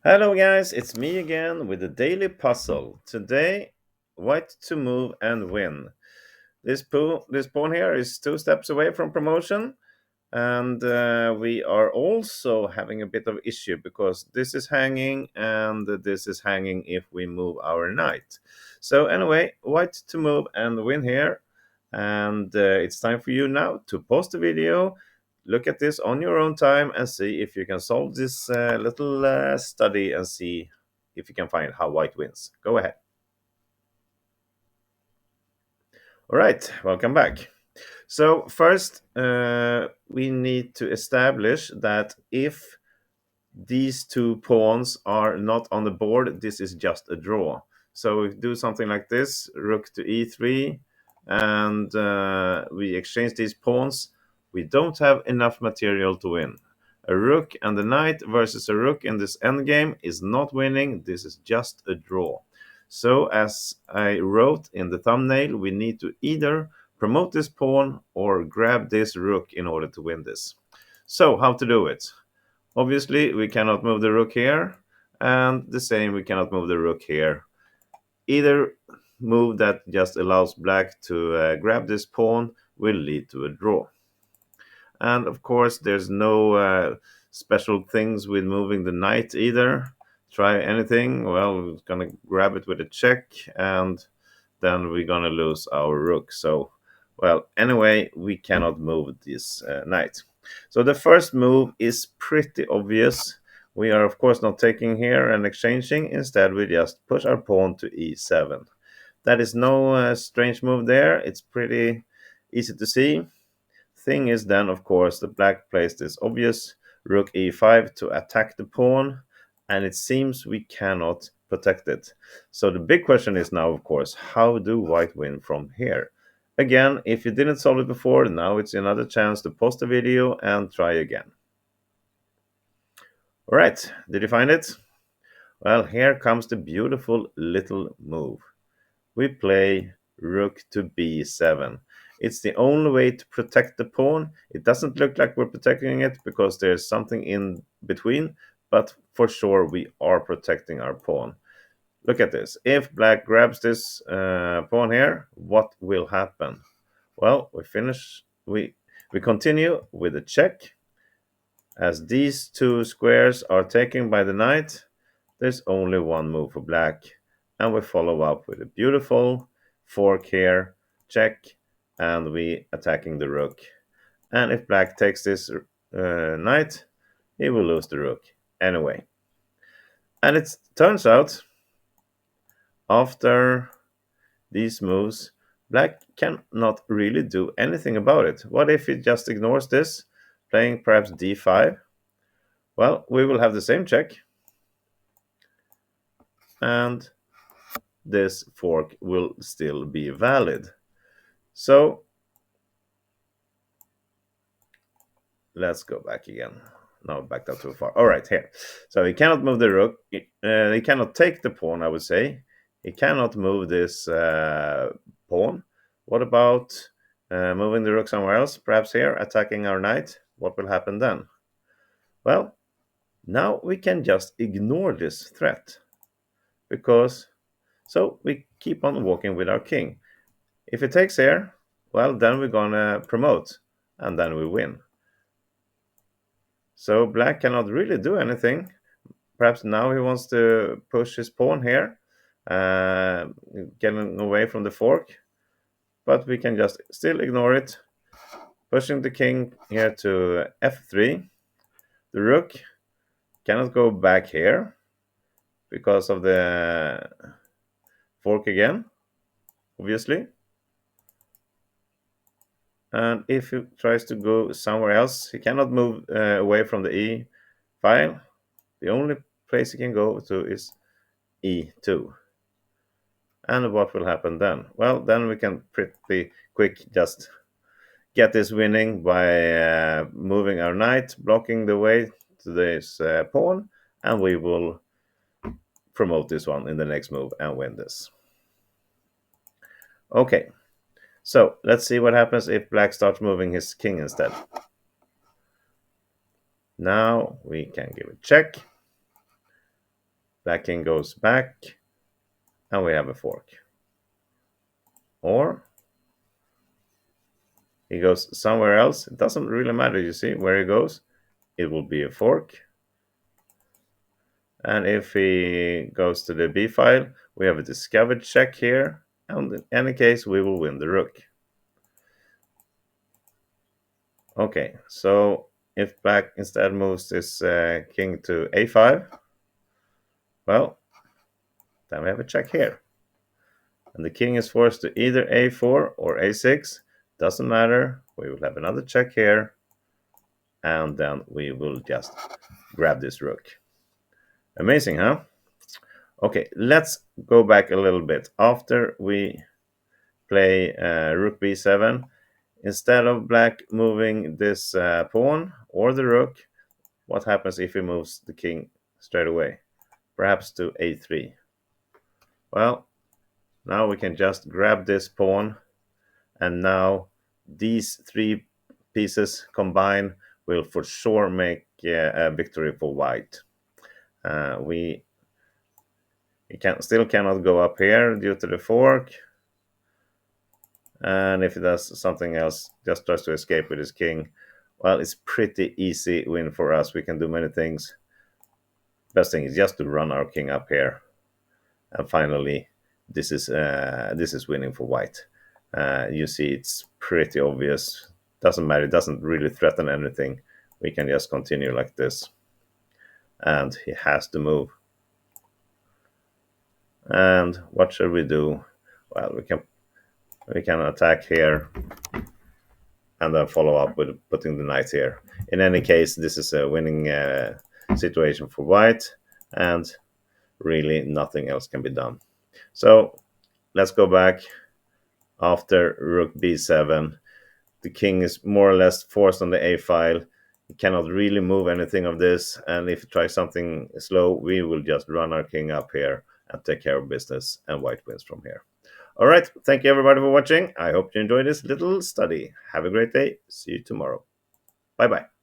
Hello guys, it's me again with the daily puzzle. Today, white to move and win. This pawn here is 2 steps away from promotion, and we are also having a bit of issue because this is hanging and this is hanging if we move our knight. So anyway, white to move and win here, and it's time for you now to pause the video, look at this on your own time, and see if you can solve this little study and see if you can find how white wins. Go ahead. All right, welcome back. So first, we need to establish that if these two pawns are not on the board, this is just a draw. So we do something like this: rook to e3, and we exchange these pawns. We don't have enough material to win. A rook and a knight versus a rook in this endgame is not winning. This is just a draw. So as I wrote in the thumbnail, we need to either promote this pawn or grab this rook in order to win this. So how to do it? Obviously, we cannot move the rook here, and the same, we cannot move the rook here. Either move that just allows black to grab this pawn will lead to a draw. And of course, there's no special things with moving the knight either. Try anything, well, we're gonna grab it with a check, and then we're gonna lose our rook. So, well, anyway, we cannot move this knight. So the first move is pretty obvious. We are of course not taking here and exchanging. Instead, we just push our pawn to e7. That is no strange move there. It's pretty easy to see. Thing is then, of course, the black plays this obvious rook e5 to attack the pawn, and it seems we cannot protect it. So the big question is now, of course, how do white win from here? Again, if you didn't solve it before, now it's another chance to pause the video and try again. All right, did you find it? Well, here comes the beautiful little move. We play rook to b7. It's the only way to protect the pawn. It doesn't look like we're protecting it because there's something in between, but for sure we are protecting our pawn. Look at this. If black grabs this pawn here, what will happen? Well, we continue with a check. As these two squares are taken by the knight, there's only one move for black, and we follow up with a beautiful fork here, check, and we attacking the rook. And if black takes this knight, he will lose the rook anyway. And it turns out, after these moves, black cannot really do anything about it. What if he just ignores this, playing perhaps d5? Well, we will have the same check, and this fork will still be valid. So let's go back again. No, backed up too far. All right, here. So he cannot move the rook. He cannot take the pawn, I would say. He cannot move this pawn. What about moving the rook somewhere else? Perhaps here, attacking our knight. What will happen then? Well, now we can just ignore this threat. So we keep on walking with our king. If he takes here, well, then we're gonna promote, and then we win. So black cannot really do anything. Perhaps now he wants to push his pawn here, getting away from the fork, but we can just still ignore it. Pushing the king here to f3. The rook cannot go back here because of the fork again, obviously. And if he tries to go somewhere else, he cannot move away from the e file. The only place he can go to is e2. And what will happen then? Well, then we can pretty quick just get this winning by moving our knight, blocking the way to this pawn, and we will promote this one in the next move and win this. Okay, so let's see what happens if black starts moving his king instead. Now we can give a check. Black king goes back, and we have a fork. Or he goes somewhere else. It doesn't really matter, you see, where he goes. It will be a fork. And if he goes to the b file, we have a discovered check here. And in any case, we will win the rook. Okay, so if black instead moves this king to a5, well, then we have a check here. And the king is forced to either a4 or a6. Doesn't matter. We will have another check here. And then we will just grab this rook. Amazing, huh? Okay, let's go back a little bit. After we play rook b7, instead of black moving this pawn or the rook, what happens if he moves the king straight away? Perhaps to a3. Well, now we can just grab this pawn, and now these three pieces combined will for sure make a victory for white. We still cannot go up here due to the fork. And if he does something else, just tries to escape with his king, well, it's pretty easy win for us. We can do many things. Best thing is just to run our king up here. And finally, this is winning for white. You see, it's pretty obvious. Doesn't matter. It doesn't really threaten anything. We can just continue like this. And he has to move. And what should we do? Well, we can attack here and then follow up with putting the knight here. In any case, this is a winning situation for white, and really nothing else can be done. So let's go back. After rook b7, the king is more or less forced on the a file. He cannot really move anything of this, and if he tries something slow, we will just run our king up here and take care of business, and white wins from here. All right, thank you everybody for watching. I hope you enjoyed this little study. Have a great day. See you tomorrow. Bye-bye.